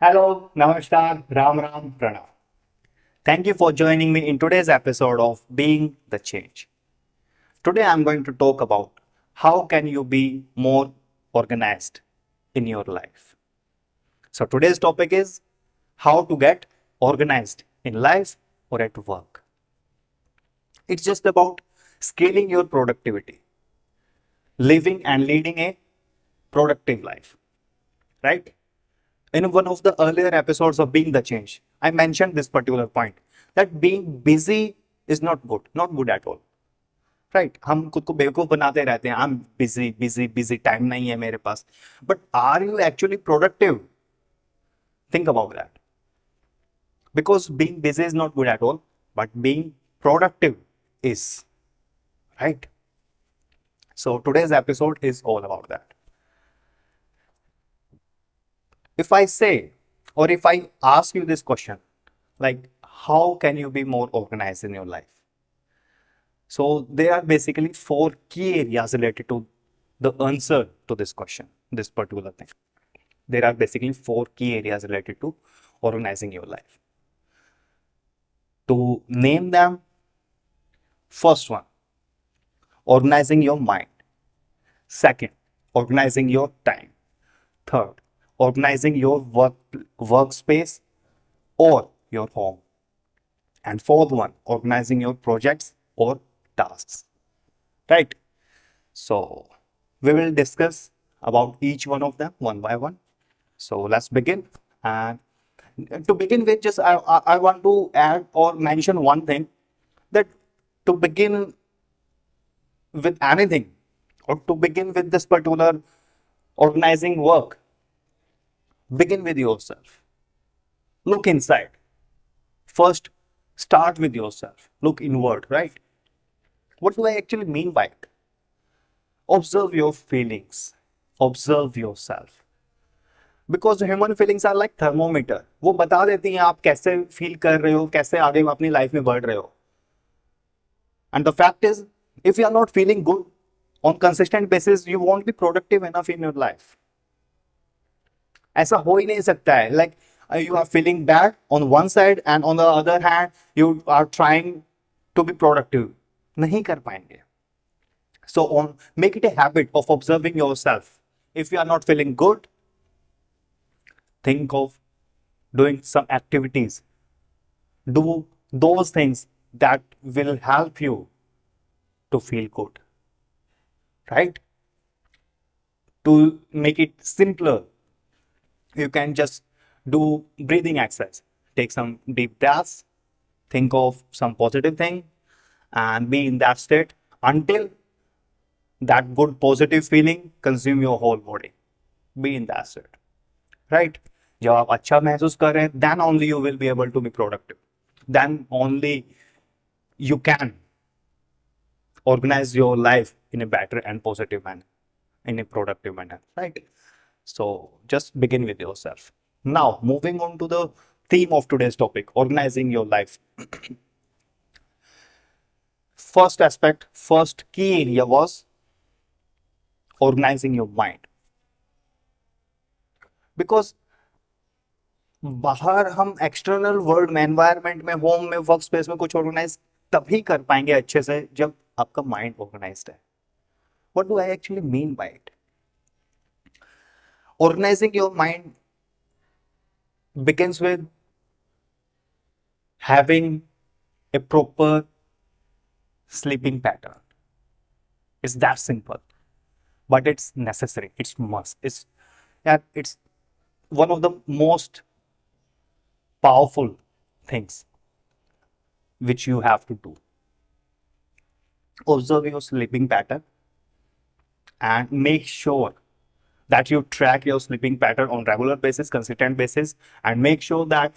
Hello, Namaskar, Ram Ram, Pranam. Thank you for joining me in today's episode of Being the Change. Today I'm going to talk about how can you be more organized in your life. So today's topic is how to get organized in life or at work. It's just about scaling your productivity, living and leading a productive life, right? In one of the earlier episodes of Being the Change, I mentioned this particular point that being busy is not good at all. Right हम खुद को बेवकूफ बनाते रहते हैं I am busy busy busy time नहीं है मेरे पास but are you actually productive think about that because being busy is not good at all but being productive is right so today's episode is all about that if I say or if I ask you this question, like how can you be more organized in your life? So there are basically four key areas related to the answer to this question, this particular thing. There are basically four key areas related to organizing your life. To name them, first one, organizing your mind. Second, organizing your time. Third, organizing your workspace or your home. And fourth one, organizing your projects or tasks. Right? So we will discuss about each one of them one by one. So let's begin. And to begin with, just I want to add or mention one thing that to begin with anything or to begin with this particular organizing work, begin with yourself. Look inside. First, start with yourself. Look inward, right? What do I actually mean by it? Observe your feelings. Observe yourself. Because human feelings are like thermometer. वो बता देती हैं आप कैसे feel कर रहे हो, कैसे आगे अपनी लाइफ में बढ़ रहे हो. And the fact is, if you are not feeling good on consistent basis, you won't be productive enough in your life. ऐसा हो ही नहीं सकता है. Like you are feeling bad on one side and on the other hand you are trying to be productive. नहीं कर पाएंगे. So make it a habit of observing yourself. If you are not feeling good, think of doing some activities. Do those things that will help you to feel good. Right? To make it simpler, you can just do breathing exercise. Take some deep breaths, think of some positive thing, and be in that state until that good positive feeling consume your whole body. Be in that state. Right? जब आप अच्छा महसूस कर रहे हैं, then only you will be able to be productive. Then only you can organize your life in a better and positive manner, in a productive manner. Right? So just begin with yourself. Now, moving on to the theme of today's topic, organizing your life. First aspect, first key area was organizing your mind. Because बाहर हम external world में, environment में, home में, work space में कुछ organise तभी कर पाएंगे अच्छे से जब आपका माइंड ऑर्गेनाइज्ड है. What do I actually mean by it? Organizing your mind begins with having a proper sleeping pattern. It's that simple, but it's necessary. It's must. It's one of the most powerful things which you have to do. Observe your sleeping pattern and make sure that you track your sleeping pattern on regular basis, consistent basis, and make sure that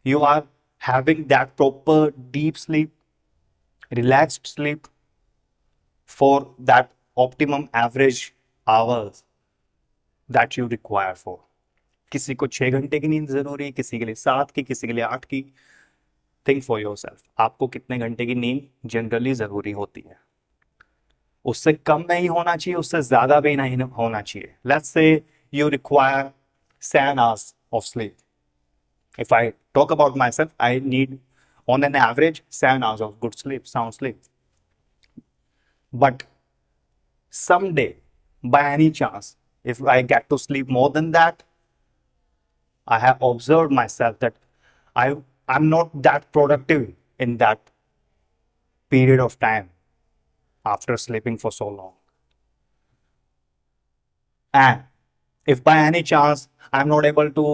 you are having that proper deep sleep, relaxed sleep for that optimum average hours that you require for. किसी को 6 घंटे की नींद जरूरी है, किसी के लिए 7 की, किसी के लिए 8 की. थिंक फॉर योरसेल्फ, आपको कितने घंटे की नींद जनरली जरूरी होती है. उससे कम नहीं होना चाहिए, उससे ज्यादा भी नहीं होना चाहिए. Let's say you require 7 hours of sleep. If I talk about myself, I need on an average 7 hours of good sleep, sound sleep. But someday, by any chance, if I get to sleep more than that, I have observed myself that I I'm not that productive in that period of time after sleeping for so long. And if by any chance I'm not able to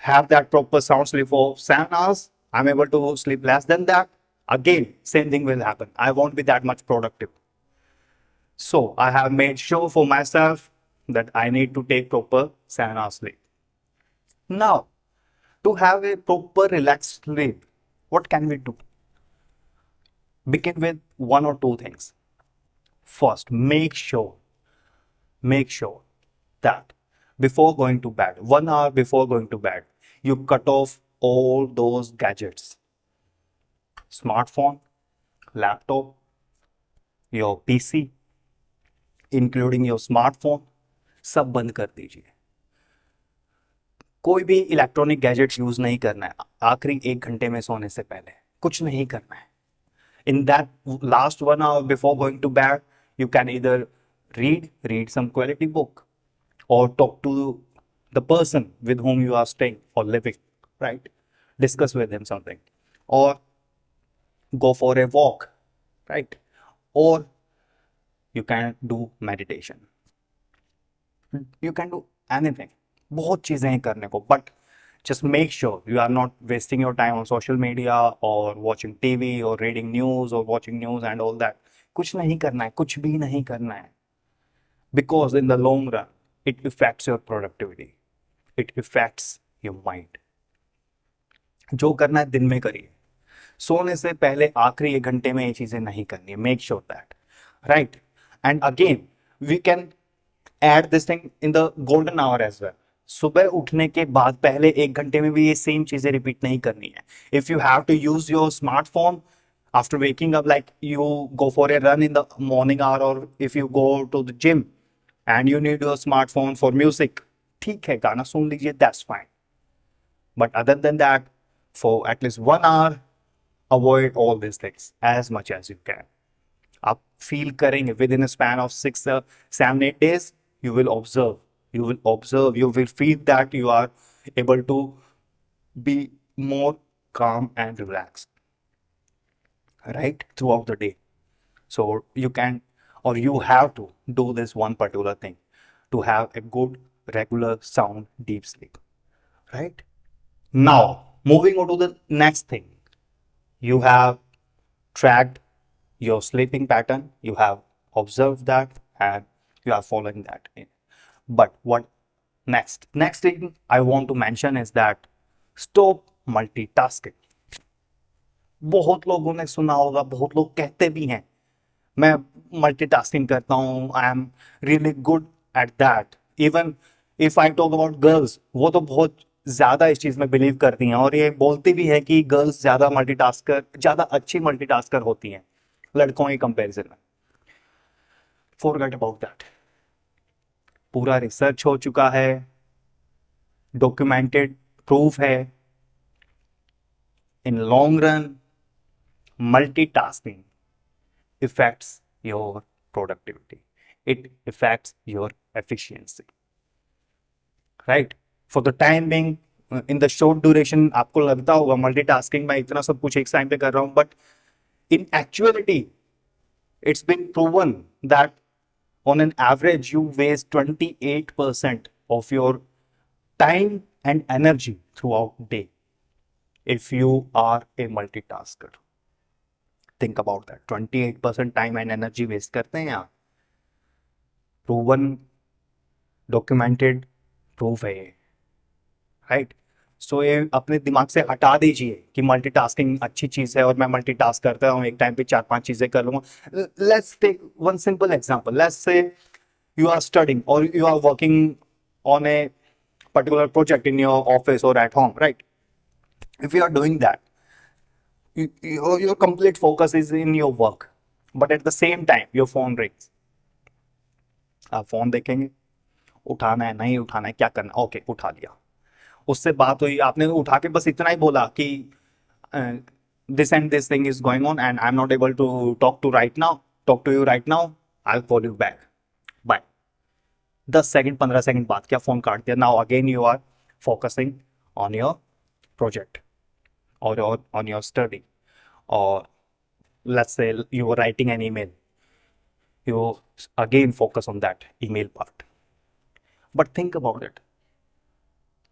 have that proper sound sleep for 7 hours, I'm able to sleep less than that, again, same thing will happen. I won't be that much productive. So I have made sure for myself that I need to take proper 7 hours sleep. Now, to have a proper relaxed sleep, what can we do? Begin with one or two things. First, make sure that before going to bed, 1 hour before going to bed, you cut off all those gadgets, smartphone, laptop, your PC, including your smartphone, सब बंद कर दीजिए. कोई भी electronic gadget use नहीं करना है आखिरी 1 घंटे में सोने से पहले. कुछ नहीं करना है. In that last 1 hour before going to bed, you can either read some quality book, or talk to the person with whom you are staying or living, right? Discuss with him something, or go for a walk, right? Or you can do meditation. You can do anything. बहुत चीजें हैं करने को, but just make sure you are not wasting your time on social media or watching TV or reading news or watching news and all that. कुछ नहीं करना है, कुछ भी नहीं करना है, because in the long run it affects your productivity, it affects your mind. जो करना है दिन में करिए, सोने से पहले आखिरी 1 घंटे में ये चीजें नहीं करनी है. Make sure that, right? And again we can add this thing in the golden hour as well. सुबह उठने के बाद पहले 1 घंटे में भी ये सेम चीजें रिपीट नहीं करनी है. If you have to use your smartphone after waking up, like you go for a run in the morning hour, or if you go to the gym and you need your smartphone for music, ठीक है, गाना सुन लीजिए, that's fine. But other than that, for at least 1 hour, avoid all these things as much as you can. आप feel करेंगे with in span of 6, 7, 8 days, you will feel that you are able to be more calm and relaxed, right, throughout the day. So you can, or you have to do this one particular thing to have a good, regular, sound, deep sleep, right? Now, moving on to the next thing, you have tracked your sleeping pattern, you have observed that, and you are following that in. But what next? Next thing I want to mention is that stop multitasking. बहुत लोगों ने सुना होगा, बहुत लोग कहते भी हैं मैं मल्टीटास्किंग करता हूँ, I am really good at that. Even if I talk about girls, वो तो बहुत ज्यादा इस चीज में बिलीव करती हैं, और ये बोलती भी है कि गर्ल्स ज्यादा अच्छी मल्टीटास्कर होती हैं लड़कों के कंपैरिजन में. Forget about that. पूरा रिसर्च हो चुका है, डॉक्यूमेंटेड प्रूफ है, in long run multitasking affects your productivity, it affects your efficiency, right? For the time being, in the short duration, आपको लगता होगा मल्टीटास्किंग मैं इतना सब कुछ एक टाइम पे कर रहा हूं, but in actuality it's been proven that on an average you waste 28% of your time and energy throughout the day if you are a multitasker. Think about that. 28% time and energy waste करते हैं आप. Proven, documented proof है ये, right? सो ये अपने दिमाग से हटा दीजिए कि मल्टीटास्किंग अच्छी चीज है और मैं मल्टीटास्क करता हूँ, एक टाइम पे 4-5 चीजें कर लूंगा. Let's take one simple example. Let's say you are studying और you are working on a particular project in your office or at home, right? If you are doing that, your complete focus is in your work, but at the same time your phone rings. आप phone देखेंगे, उठाना है नहीं उठाना है क्या करना, okay उठा लिया. उससे बात हुई, आपने उठा के बस इतना ही बोला कि this and this thing is going on and I am not able to talk to you right now, I call you back, bye. 10 second 15 second बाद क्या फोन काट दिया। Now again you are focusing on your project और on your study, और let's say you were writing an email, you again focus on that email part, but think about it,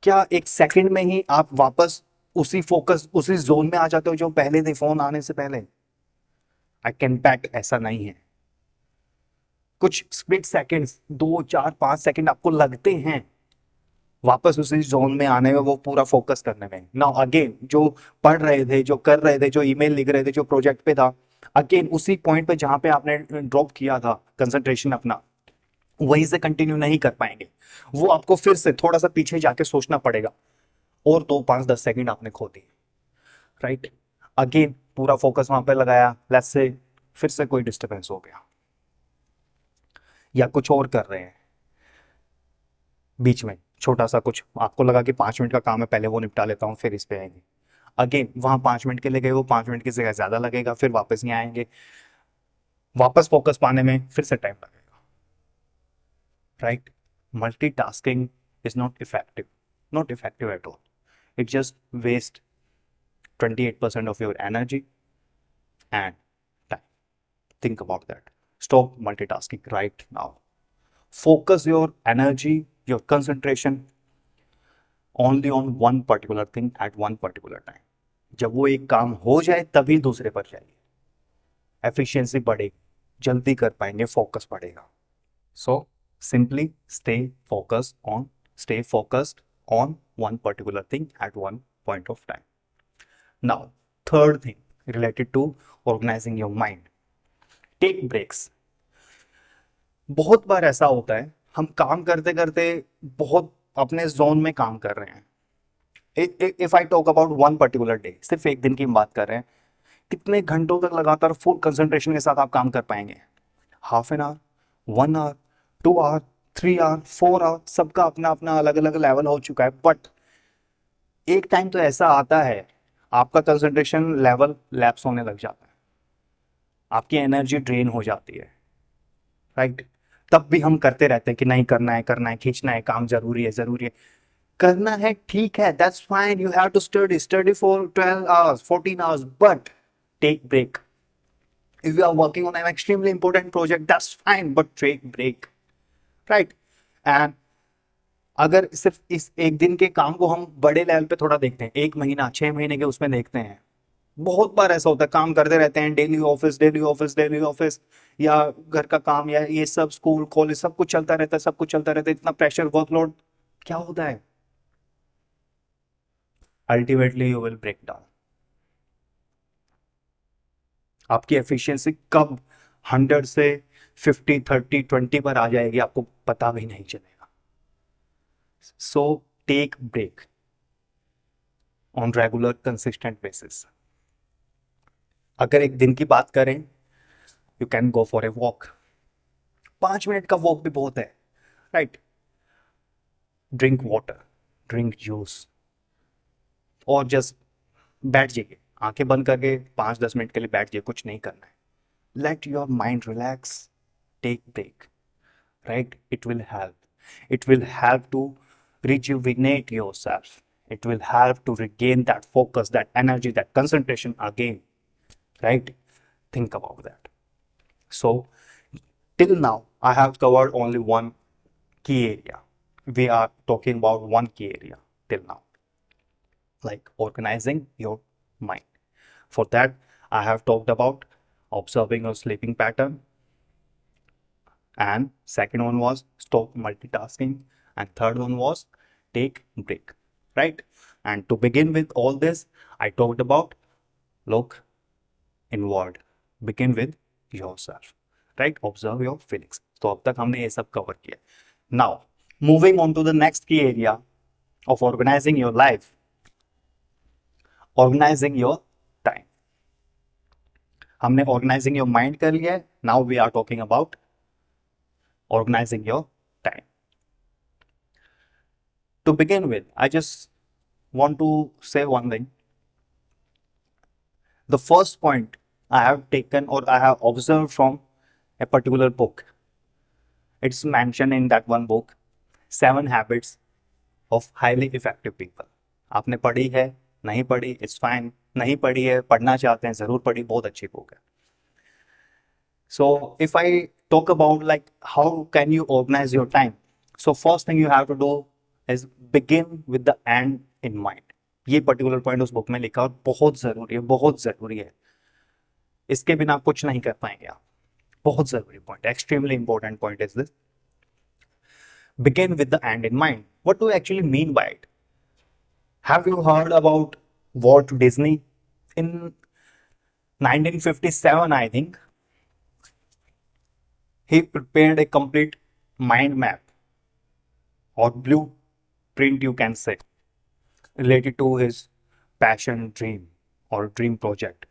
क्या एक second में ही आप वापस उसी फोकस उसी zone में आ जाते हो जो पहले थे फोन आने से पहले? आई कैन बैट ऐसा नहीं है। कुछ स्प्लिट सेकंड्स, 2 4 5 सेकंड आपको लगते हैं वापस उसी जोन में आने में, वो पूरा फोकस करने में। नाउ अगेन जो पढ़ रहे थे, जो कर रहे थे, जो ईमेल लिख रहे थे, जो प्रोजेक्ट पे था, अगेन उसी पॉइंट पे जहां पे आपने ड्रॉप किया था कंसंट्रेशन अपना, वहीं से कंटिन्यू नहीं कर पाएंगे। वो आपको फिर से थोड़ा सा पीछे जाके सोचना पड़ेगा, और 2 5 10 सेकंड आपने खो दिए, राइट। अगेन पूरा फोकस वहां पे लगाया, लेट्स से फिर से कोई डिस्टर्बेंस हो गया या कुछ और कर रहे हैं बीच में, छोटा सा कुछ आपको लगा कि 5 मिनट का काम है, पहले वो निपटा लेता हूँ फिर इस पे आएंगे। अगेन वहां 5 मिनट के लिए गए, वो 5 मिनट की जगह ज्यादा लगेगा, फिर वापस नहीं आएंगे, वापस फोकस पाने में फिर से टाइम लगेगा, right. Multitasking is not effective at all, it just waste 28% of your energy and time. Think about that. Stop multitasking right now. Focus your energy, your concentration only on one particular thing at one particular time. जब वो एक काम हो जाए तभी दूसरे पर जाइए, एफिशिएंसी बढ़ेगी, जल्दी कर पाएंगे, फोकस बढ़ेगा। So simply stay focused on one particular thing at one point of time. Now, third thing related to organizing your mind, take breaks. बहुत बार ऐसा होता है, हम काम करते करते बहुत अपने जोन में काम कर रहे हैं। If I talk about one particular day, सिर्फ एक दिन की हम बात कर रहे हैं, कितने घंटों तक लगातार फुल कंसंट्रेशन के साथ आप काम कर पाएंगे? Half an hour, 1 hour, 2 hour, 3 hour, 4 hour, सबका अपना अपना अलग अलग लेवल हो चुका है। बट एक टाइम तो ऐसा आता है आपका कंसंट्रेशन लेवल लैप्स होने लग जाता है, आपकी एनर्जी ड्रेन हो जाती है, राइट। तब भी हम करते रहते हैं कि नहीं, करना है, खींचना है, काम जरूरी है, करना है, ठीक है, that's fine, you have to study for 12 hours 14 hours, but take break. If you are working on an extremely important project, that's fine, but take break, right. And अगर सिर्फ इस एक दिन के काम को हम बड़े लेवल पे थोड़ा देखते हैं, 1 महीना 6 महीने के उसमें देखते हैं, बहुत बार ऐसा होता है काम करते रहते हैं, डेली ऑफिस या घर का काम या ये सब, स्कूल कॉलेज सब कुछ चलता रहता है, इतना प्रेशर, वर्कलोड, क्या होता है? Ultimately you will break down. आपकी एफिशिएंसी कब 100 से 50 30 20 पर आ जाएगी आपको पता भी नहीं चलेगा। So take break on regular consistent basis. अगर एक दिन की बात करें, you can go for a walk, 5 minute का वॉक भी बहुत है, right. Drink water, drink juice, और जस्ट बैठ जाइए, आंखें बंद करके 5 10 मिनट के लिए बैठ जाइए, कुछ नहीं करना है। Let your mind relax, take break, right. It will help to rejuvenate yourself. It will help to regain that focus, that energy, that concentration again, right? Think about that. So till now I have covered only one key area. We are talking about one key area till now, like organizing your mind. For that, I have talked about observing your sleeping pattern, and second one was stop multitasking, and third one was take break, right? And to begin with all this, I talked about look inward, begin with yourself, right? Observe your feelings. तो अब तक हमने ये सब cover किया। Now moving on to the next key area of organizing your life, organizing your time. हमने organizing your mind कर लिया है, now we are talking about organizing your time. To begin with, I just want to say one thing. The first point I have taken or I have observed from a particular book, it's mentioned in that one book, 7 Habits of Highly Effective People. आपने पढ़ी है, नहीं पढ़ी, it's fine, नहीं पढ़ी है, पढ़ना चाहते हैं, जरूर पढ़ी, बहुत अच्छी बुक है. So if I talk about like how can you organize your time, so first thing you have to do is begin with the end in mind. ये पर्टिकुलर पॉइंट उस बुक में लिखा और बहुत जरूरी है, बहुत जरूरी है. इसके बिना कुछ नहीं कर पाएंगे आप. बहुत जरूरी point, extremely important point is this. Begin with the end in mind. What do you actually mean by it? Have you heard about Walt Disney? In 1957, I think, he prepared a complete mind map or blueprint, you can say, related to his passion, dream, or dream project.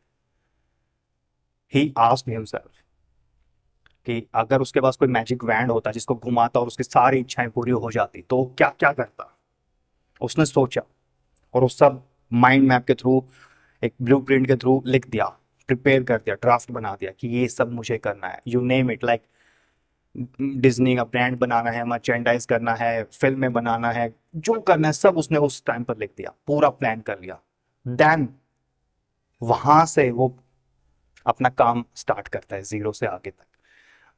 He asked himself कि अगर उसके पास कोई magic wand होता जिसको घुमाता और उसकी सारी इच्छाएं पूरी हो जाती तो वो क्या क्या करता. उसने सोचा और उस सब माइंड मैप के थ्रू, एक ब्लूप्रिंट के थ्रू लिख दिया, प्रिपेयर कर दिया, ड्राफ्ट बना दिया कि ये सब मुझे करना है. You name it, like Disney का ब्रांड बनाना है, मर्चेंडाइज करना है, फिल्में बनाना है, जो करना है सब उसने उस टाइम पर लिख दिया, पूरा प्लान कर लिया. देन वहां से वो अपना काम स्टार्ट करता है जीरो से आगे तक.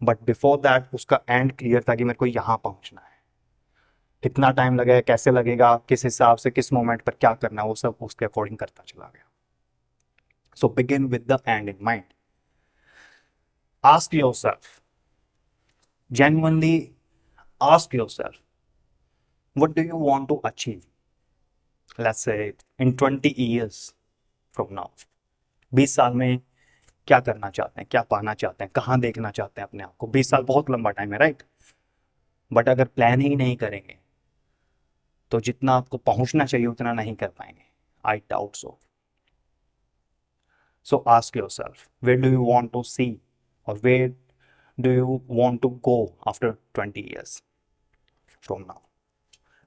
बट बिफोर दैट उसका एंड क्लियर था कि मेरे को यहां पहुंचना है. कितना टाइम लगेगा, कैसे लगेगा, किस हिसाब से, किस मोमेंट पर क्या करना, वो सब उसके अकॉर्डिंग करता चला गया. So begin with the end in mind. Ask yourself, genuinely ask yourself, what do you want to achieve, let's say in 20 years from now. 20 साल में क्या करना चाहते हैं, क्या पाना चाहते हैं, कहाँ देखना चाहते हैं अपने आप को. 20 साल बहुत लंबा टाइम है, राइट. बट अगर प्लान ही नहीं करेंगे तो जितना आपको पहुंचना चाहिए उतना नहीं कर पाएंगे. I doubt so. So ask yourself, where do you want to see और where do you want to go after 20 years from now?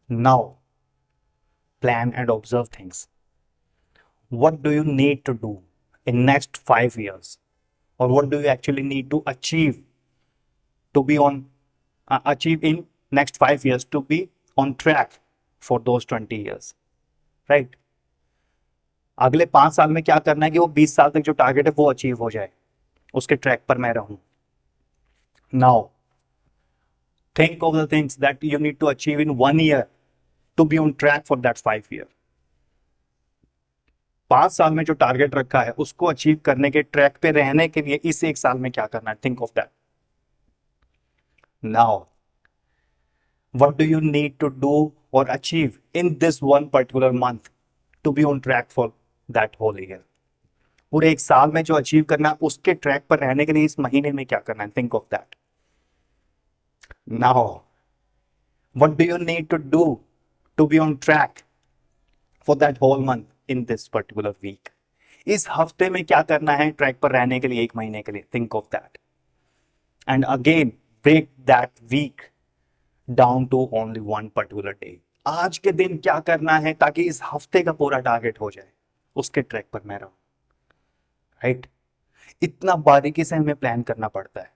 Now, plan and observe things. What do you need to do in next 5 years? Or what do you actually need to achieve to be on, achieve in next 5 years to be on track for those 20 years? Right? अगले 5 साल में क्या करना है कि वो 20 साल तक जो टारगेट है वो अचीव हो जाए, उसके ट्रैक पर मैं रहूं. Now, think of the things that you need to achieve in 1 year to be on track for that 5 year. 5 साल में जो टारगेट रखा है उसको अचीव करने के ट्रैक पे रहने के लिए इस 1 साल में क्या करना है. Think of that. Now what do you need to do or achieve in this one particular month to be on track for that whole year. पूरे 1 साल में जो अचीव करना है उसके ट्रैक पर रहने के लिए इस महीने में क्या करना है. Think of that. Now, what do you need to do to be on track for that whole month in this particular week? इस हफ्ते में क्या करना है ट्रैक पर रहने के लिए 1 महीने के लिए. Think of that. And again, break that week down to only one particular day. आज के दिन क्या करना है ताकि इस हफ्ते का पूरा टारगेट हो जाए, उसके ट्रैक पर मैं रहूं. राइट? इतना बारीकी से हमें प्लान करना पड़ता है.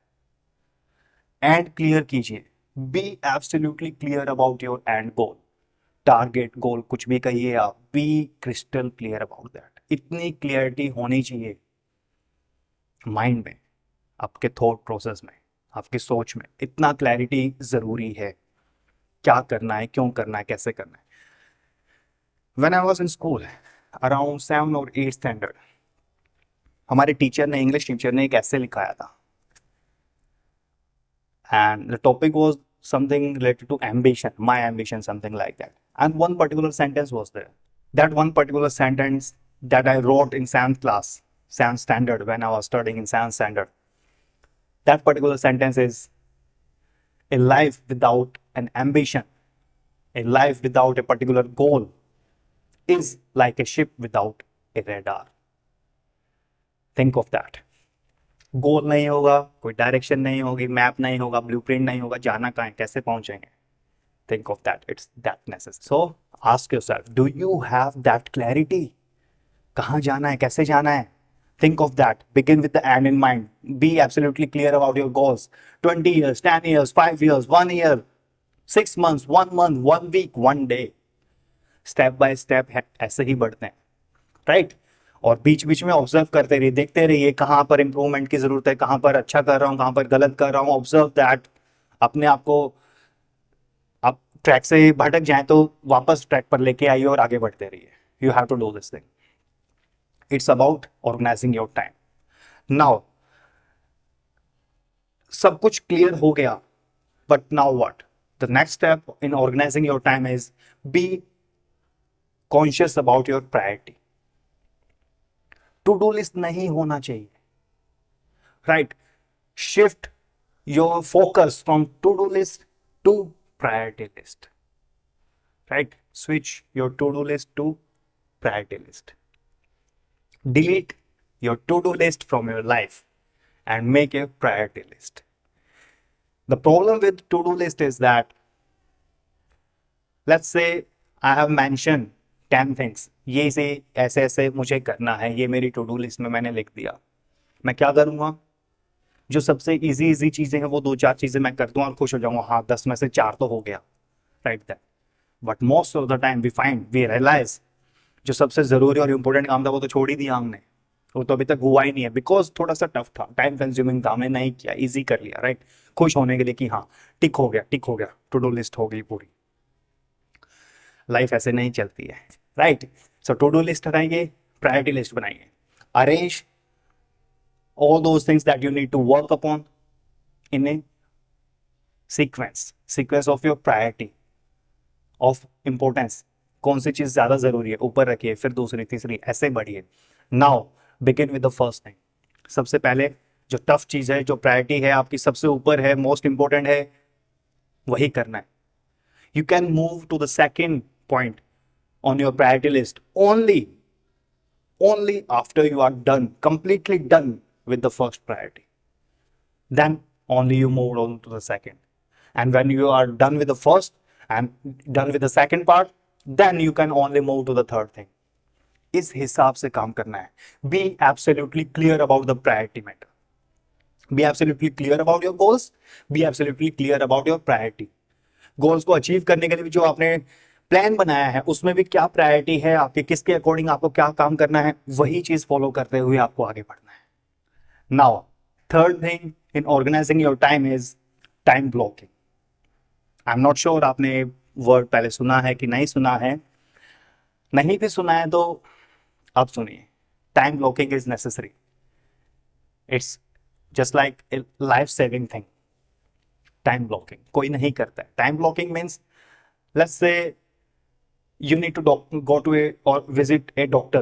एंड क्लियर कीजिए. Be absolutely clear about your end goal, target, goal, कुछ भी कहिए आप. Be crystal clear about that. इतनी क्लियरिटी होनी चाहिए माइंड में, आपके थॉट प्रोसेस में, आपकी सोच में. इतना क्लैरिटी जरूरी है. क्या करना है, क्यों करना है, कैसे करना है. When I was in school around 7 और 8 स्टैंडर्ड, हमारे टीचर ने, इंग्लिश टीचर ने एक ऐसे लिखाया था. And the topic was something related to ambition, my ambition, something like that. And one particular sentence was there. That one particular sentence that I wrote in 7th class, 7th standard, when I was studying in 7th standard. That particular sentence is, a life without an ambition, a life without a particular goal is like a ship without a radar. Think of that. गोल नहीं होगा, कोई direction नहीं होगी, map नहीं होगा, blueprint नहीं होगा, जाना कहाँ है, कैसे पहुंचेंगे. Think of that. It's that necessary. So ask yourself, do you have that clarity? कहाँ जाना है, कैसे जाना है? Think of that. Begin with the end in mind. Be absolutely clear about your goals. 20 years, 10 years, 5 years, 1 year, 6 months, 1 month, 1 week, 1 day. Step by step ऐसे ही बढ़ते हैं, right? और बीच बीच में ऑब्जर्व करते रहिए, देखते रहिए कहाँ पर इंप्रूवमेंट की जरूरत है, कहाँ पर अच्छा कर रहा हूँ, कहाँ पर गलत कर रहा हूँ। Observe that. अपने आप को, आप ट्रैक से भटक जाए तो वापस ट्रैक पर लेके आइए और आगे बढ़ते रहिए। You have to do this thing. It's about organising your time. Now सब कुछ क्लियर हो गया, but now what? The next step in organising your time is be conscious about your priority. To do list नहीं होना चाहिए, राइट? Shift your focus from to do list to priority list, right? Switch your to do list to priority list. Delete your to-do list from your life and make a priority list. The problem with to-do list is that, let's say I have mentioned 10 things. ये से ऐसे ऐसे मुझे करना है, ये मेरी to-do list में मैंने लिख दिया. मैं क्या करूँगा? जो सबसे इजी चीज़ें हैं वो 2-4 चीज़ें मैं कर दूँ और खुश हो जाऊँगा, हाँ 10 में से 4 तो हो गया, right? That, but most of the time we realise जो सबसे ज़रूरी और इम्पोर्टेंट काम था वो तो छोड़ ही दिया हमने, वो तो अभी तक हुआ ही नहीं है, बिकॉज थोड़ा सा टफ था, टाइम कंज्यूमिंग था, हमने नहीं किया, इजी कर लिया, राइट? खुश होने के लिए कि हाँ टिक हो गया, टू डू लिस्ट हो गई पूरी। लाइफ ऐसे नहीं चलती है, right? So to do list हटाइए, प्रायोरिटी लिस्ट बनाइए, arrange all those things that you need to work upon in a sequence of your priority of importance. कौन सी चीज ज्यादा जरूरी है ऊपर रखिए, फिर दूसरी, तीसरी, ऐसे बढ़िए। Now begin with the first thing. सबसे पहले जो टफ चीज है, जो प्रायोरिटी है आपकी, सबसे ऊपर है, मोस्ट इंपॉर्टेंट है, वही करना है। You can move to the second point on your priority list only after you are completely done with the first priority. Then only you move on to the second. And when you are done with the first and done with the second part, then you can only move to the third thing. इस हिसाब से काम करना है। Be absolutely clear about the priority matter. Be absolutely clear about your goals. Be absolutely clear about your priority. Goals को achieve करने के लिए भी जो आपने प्लान बनाया है उसमें भी क्या प्रायोरिटी है आपके, किसके अकॉर्डिंग आपको क्या काम करना है, वही चीज फॉलो करते हुए आपको आगे बढ़ना है। Now third thing in organising your time is time blocking. I am not sure आपने वर्ड पहले सुना है कि नहीं सुना है। नहीं भी सुना है तो आप सुनिए। Time blocking is necessary. It's just like a life saving thing. Time blocking कोई नहीं करता है। Time blocking means, let's say you need to go to a or visit a doctor,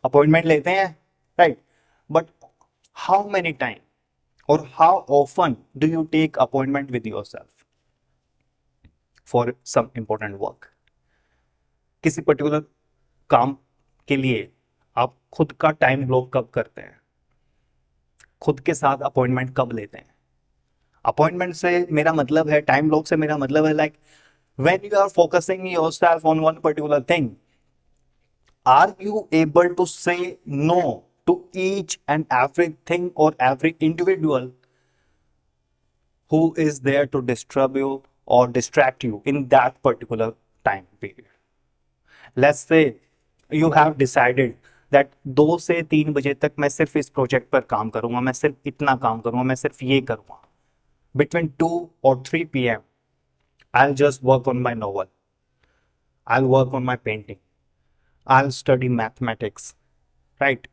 appointment लेते हैं, right? But how many time or how often do you take appointment with yourself for some important work? किसी particular काम के लिए आप खुद का time block कब करते हैं? खुद के साथ अपॉइंटमेंट कब लेते हैं? अपॉइंटमेंट से मेरा मतलब है, टाइम ब्लॉक से मेरा मतलब है, like when you are focusing yourself on one particular thing, are you able to say no to each and everything or every individual who is there to disturb you or distract you in that particular time period? Let's say you have decided that 2 से 3 बजे तक मैं सिर्फ इस project पर काम करूंगा, मैं सिर्फ इतना काम करूंगा, मैं सिर्फ ये करूंगा। Between 2 or 3 p.m. I'll just work on my novel. I'll work on my painting. I'll study mathematics, right?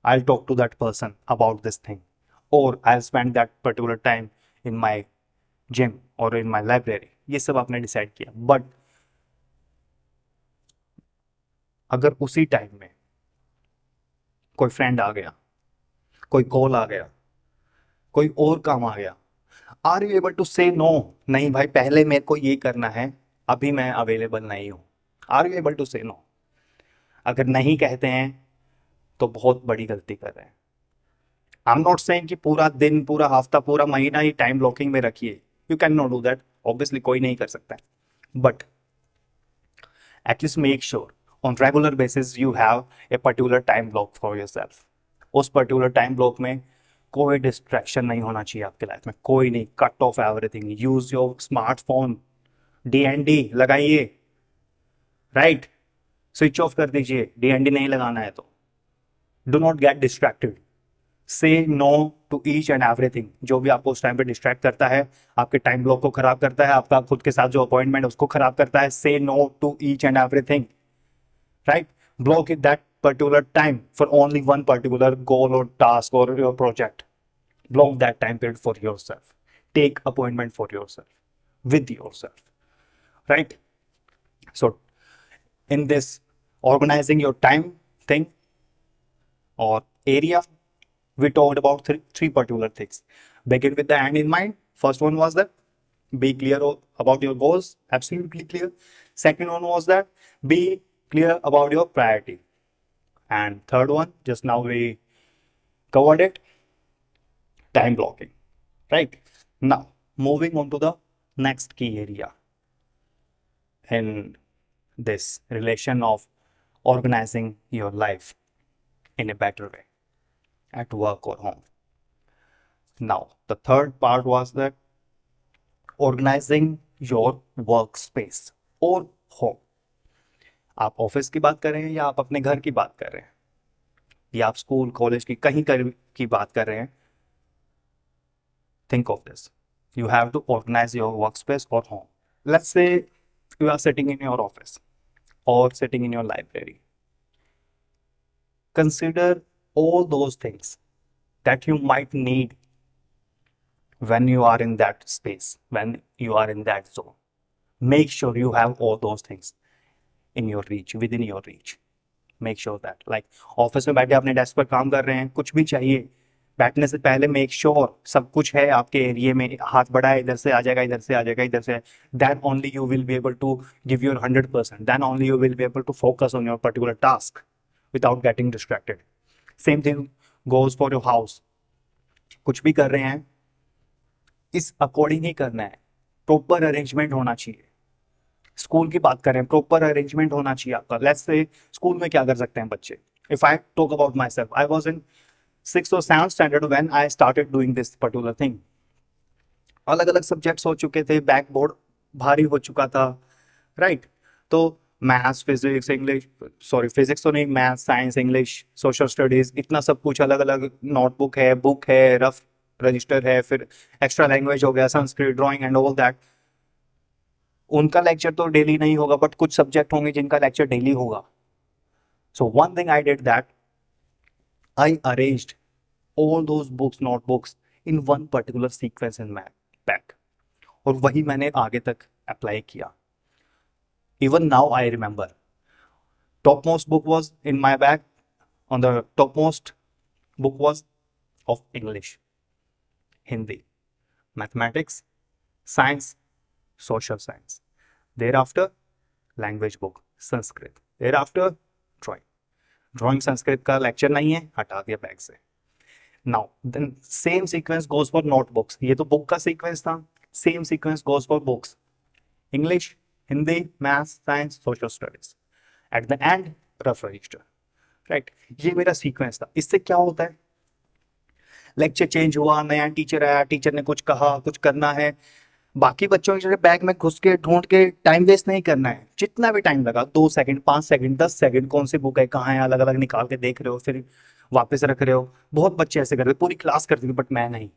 I'll talk to that person about this thing. Or I'll spend that particular time in my gym or in my library. ये सब आपने decide किया। But अगर उसी time में कोई friend आ गया, कोई कॉल आ गया, कोई और काम आ गया, आर यू एबल टू से नो? नहीं भाई, पहले मेरे को ये करना है, अभी मैं अवेलेबल नहीं हूं। आर यू एबल टू से नो? अगर नहीं कहते हैं तो बहुत बड़ी गलती कर रहे हैं। आई एम नॉट सेइंग कि पूरा दिन, पूरा हफ्ता, पूरा महीना ही टाइम ब्लॉकिंग में रखिए। You can not do that, obviously कोई नहीं कर सकता है। But at least make sure on regular basis you have a particular time block for yourself. उस पर्टिकुलर टाइम ब्लॉक में कोई डिस्ट्रैक्शन नहीं होना चाहिए आपके लाइफ में, कोई नहीं। Cut off everything, use your smartphone, DND लगाइए, राइट, स्विच ऑफ कर दीजिए, DND नहीं लगाना है तो। Do not get distracted, say no to each and everything. जो भी आपको उस टाइम पे डिस्ट्रैक्ट करता है, आपके टाइम ब्लॉक को खराब करता है, आपका खुद के साथ जो अपॉइंटमेंट है उसको खराब करता है, say no to each and everything, right. Block it that particular time for only one particular goal or task or your project. Block that time period for yourself. Take appointment for yourself with yourself, right? So in this organizing your time thing or area, we talked about three particular things. Begin with the end in mind. First one was that be clear about your goals, absolutely clear. Second one was that be clear about your priority. And third one, just now we covered it, time blocking, right? Now, moving on to the next key area in this relation of organizing your life in a better way at work or home. Now, the third part was that organizing your workspace or home. आप office की बात कर रहे हैं या आप अपने घर की बात कर रहे हैं या आप स्कूल कॉलेज की कहीं की बात कर रहे हैं, think of this. You have to organize your workspace or home. Let's say you are sitting in your office or sitting in your library. Consider all those things that you might need when you are in that space, when you are in that zone. Make sure you have all those things in your reach, within your reach. Make sure that, like, office में बैठे अपने desk पर काम कर रहे हैं, कुछ भी चाहिए, बैठने से पहले मेक श्योर सब कुछ है आपके एरिया में, हाथ बढ़ाए, इधर से आ जाएगा, इधर से आ जाएगा, इधर से, then only you will be able to give your 100%, then only you will be able to focus on your particular task without getting distracted. Same thing goes for your house. कुछ भी कर रहे हैं इस अकॉर्डिंग ही करना है, proper arrangement होना चाहिए। स्कूल की बात करें, प्रॉपर अरेंजमेंट होना चाहिए आपका। लेट्स से स्कूल में क्या कर सकते हैं बच्चे, if I talk about my self, I was in 6th or 7th standard when I started doing this particular thing. अलग अलग सब्जेक्ट्स हो चुके थे, बैक बोर्ड भारी हो चुका था, राइट। तो maths, physics, English, sorry physics तो नहीं, maths, science, English, social studies, इतना सब कुछ अलग अलग नोटबुक है, बुक है, रफ रजिस्टर है, फिर एक्स्ट्रा लैंग्वेज हो गया, Sanskrit, drawing and all that. उनका लेक्चर तो डेली नहीं होगा, बट कुछ सब्जेक्ट होंगे जिनका लेक्चर डेली होगा। So one thing I did that, I arranged all those books, notebooks in one particular sequence in my bag. और वही मैंने आगे तक अप्लाई किया। Even now I remember, topmost book was in my bag. On the topmost book was of English, Hindi, mathematics, science, social science. Thereafter, language book, Sanskrit. Thereafter, drawing. Drawing Sanskrit का lecture नहीं है, हटा दिया bag से। Now then same sequence goes for notebooks. ये तो book का sequence था, same sequence goes for books, English, Hindi, maths, science, social studies. At the end rough register, right. ये मेरा सीक्वेंस था। इससे क्या होता है, लेक्चर चेंज हुआ, नया टीचर आया, टीचर ने कुछ कहा, कुछ करना है, बाकी बच्चों के बैग में घुस के ढूंढ के टाइम वेस्ट नहीं करना है। जितना भी टाइम लगा, 2 सेकंड, 5 सेकंड, 10 सेकंड, कौन सी बुक है, कहाँ है, अलग अलग निकाल के देख रहे हो, फिर वापस रख रहे हो। बहुत बच्चे ऐसे कर रहे हो, पूरी क्लास करती है, बट मैं नहीं।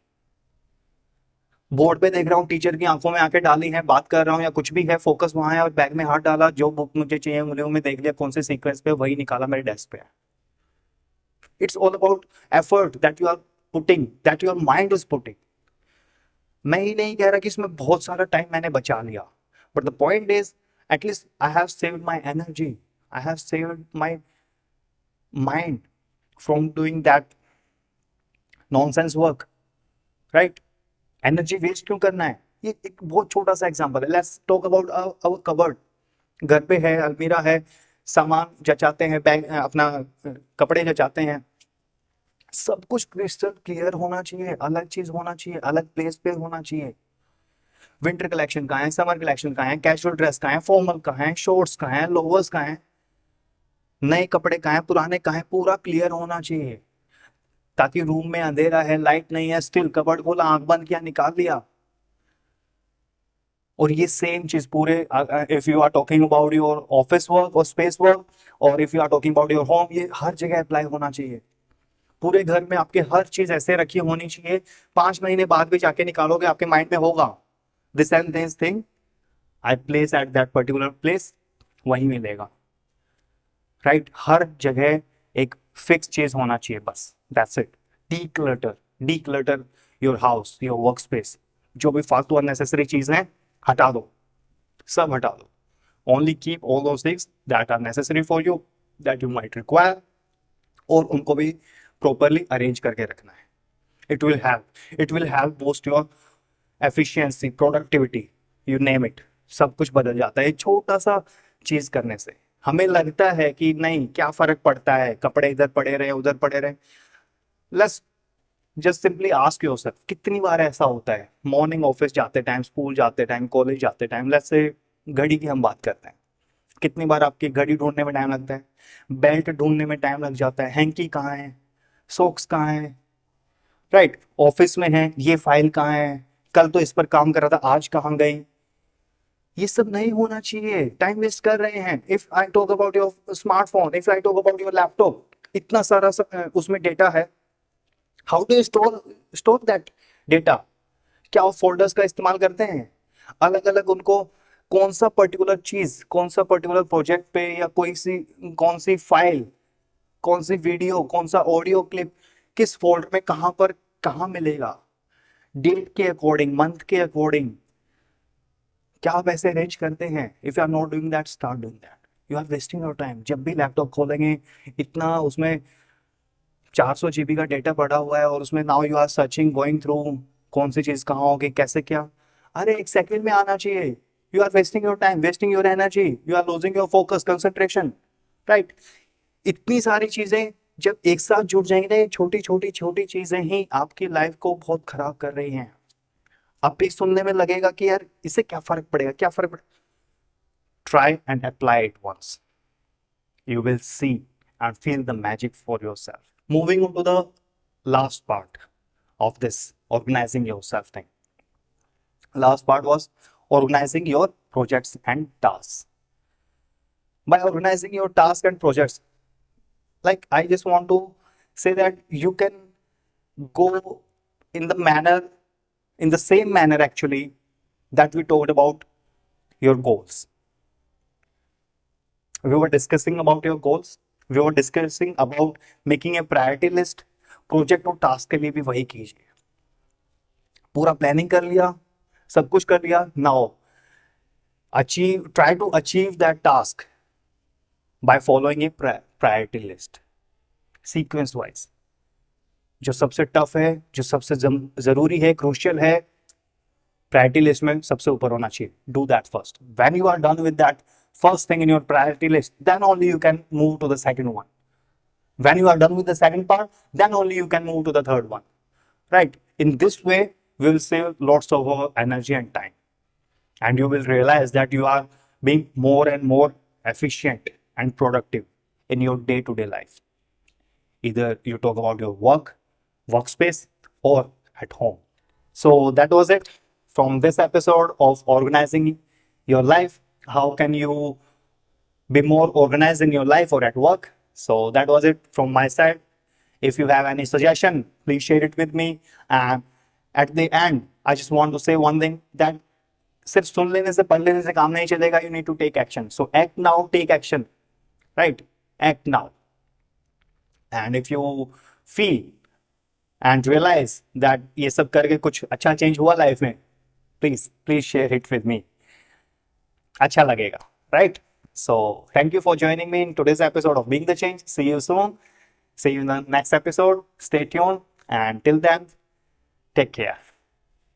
बोर्ड पे देख रहा हूँ, टीचर की आंखों में आंखें डाली हैं, बात कर रहा हूँ या कुछ भी है, फोकस वहां है, और बैग में हाथ डाला, जो बुक मुझे चाहिए उंगलियों में देख लिया, कौन से सीक्वेंस पे, वही निकाला, मेरे डेस्क पे है। It's all about effort that you are putting, that your mind is putting. मैं ही नहीं कह रहा कि इसमें बहुत सारा टाइम मैंने बचा लिया, but the point is at least I have saved my energy, I have saved my mind from doing that nonsense work, right. Energy waste क्यों करना है? ये एक बहुत छोटा सा एग्जांपल है। Let's talk about our cupboard. घर पे है, अलमीरा है, सामान जचाते हैं, बैग अपना कपड़े जचाते हैं, सब कुछ क्रिस्टल क्लियर होना चाहिए, अलग चीज होना चाहिए, अलग प्लेस पे होना चाहिए। विंटर कलेक्शन कहाँ है, समर कलेक्शन कहाँ है, कैजुअल ड्रेस कहाँ है, फॉर्मल कहाँ है, शॉर्ट्स कहाँ है, लोवर्स कहाँ है, नए कपड़े कहाँ है, पुराने कहाँ है, पूरा क्लियर होना चाहिए। ताकि रूम में अंधेरा है, लाइट नहीं है, स्टिल कबर्ड खोला, आंख बंद किया, निकाल दिया। और ये सेम चीज पूरे, if you are talking about your office work और स्पेस वर्क, और if you are talking about your home, ये हर जगह अप्लाई होना चाहिए। पूरे घर में आपके हर चीज ऐसे रखी होनी चाहिए, 5 महीने बाद भी जाके निकालोगे आपके माइंड में होगा this and this thing I place at that particular place, वही मिलेगा। राइट, हर जगह एक फिक्स चीज होना चाहिए, बस that's it. D clutter your house, your work space. जो भी फालतू अननेसेसरी चीज है हटा दो, सब हटा दो। Only keep all those things that are necessary for you, that you might require, और उनको भी प्रॉपरली अरेंज करके रखना है। It will help boost your efficiency, productivity, you name it, सब कुछ बदल जाता है छोटा सा चीज करने से। हमें लगता है कि नहीं क्या फर्क पड़ता है, कपड़े इधर पड़े रहे उधर पड़े रहे। Let's just simply ask yourself, कितनी बार ऐसा होता है मॉर्निंग ऑफिस जाते टाइम, स्कूल जाते टाइम, कॉलेज जाते टाइम, लेट्स से घड़ी की हम बात करते हैं, कितनी बार आपकी घड़ी ढूंढने में टाइम लगता है, बेल्ट ढूंढने में टाइम लग जाता है, हैंकी कहाँ है, सॉक्स कहाँ है, राइट, ऑफिस में है, ये फाइल कहाँ है, कल तो इस पर काम कर रहा था, आज कहाँ गई। ये सब नहीं होना चाहिए, टाइम वेस्ट कर रहे हैं। If I talk about your smartphone, if I talk about your laptop, इतना सारा उसमें डेटा है, how do store that data? क्या आप फोल्डर्स का इस्तेमाल करते हैं अलग अलग उनको? कौन सा पर्टिकुलर चीज, कौन सा पर्टिकुलर प्रोजेक्ट पे, या कौन सी फाइल, कौन सी वीडियो, कौन सा ऑडियो क्लिप किस फोल्डर में कहां पर कहां मिलेगा, डेट के अकॉर्डिंग, मंथ के अकॉर्डिंग, क्या आप ऐसे अरेंज करते हैं? If you are not doing that, start doing that. You are wasting your time. जब भी लैपटॉप खोलेंगे इतना उसमें 400 GB का डेटा पड़ा हुआ है, और उसमें now you are searching, going through, कौन सी चीज कहाँ होगी, कैसे क्या। अरे एक सेकंड में आना चाहिए। You are wasting your time, wasting your energy, you are losing your focus, concentration, right. इतनी सारी चीजें जब एक साथ जुड़ जाएंगी ना, छोटी छोटी छोटी चीजें ही आपकी लाइफ को बहुत खराब कर रही हैं। अब भी सुनने में लगेगा कि यार इससे क्या फर्क पड़ेगा, क्या फर्क पड़ेगा। Try and apply it once, you will see and feel the magic for yourself. Moving on to the last part of this organizing yourself thing. Last part was organizing your projects and tasks. By organizing your tasks and projects, like I just want to say that you can go in the manner, in the same manner actually that we talked about your goals. We were discussing about your goals, we were discussing about making a priority list. Project और task के लिए भी वही कीजिए। पूरा planning कर लिया, सब कुछ कर लिया, now achieve, try to achieve that task by following a priority list, sequence wise. जो सबसे टफ है, जो सबसे जरूरी है, क्रूशियल है, प्रायोरिटी लिस्ट में सबसे ऊपर होना चाहिए। Do that first. When you are done with that first thing in your priority list, then only you can move to the second one. When you are done with the second part, then only you can move to the third one, right? In this way we will save lots of our energy and time, and you will realize that you are being more and more efficient and productive in your day-to-day life, either you talk about your workspace or at home. So that was it from this episode of organizing your life. How can you be more organized in your life or at work? So that was it from my side. If you have any suggestion, please share it with me. And at the end, I just want to say one thing, that सिर्फ सुन लेने से, पढ़ लेने से काम नहीं चलेगा. You need to take action. So act now, take action, right? Act now. And if you feel and realize that ये सब करके कुछ अच्छा चेंज हुआ लाइफ में, please share it with me. अच्छा लगेगा, right? So thank you for joining me in today's episode of Being the Change. See you soon. See you in the next episode. Stay tuned, and till then, take care.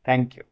Thank you.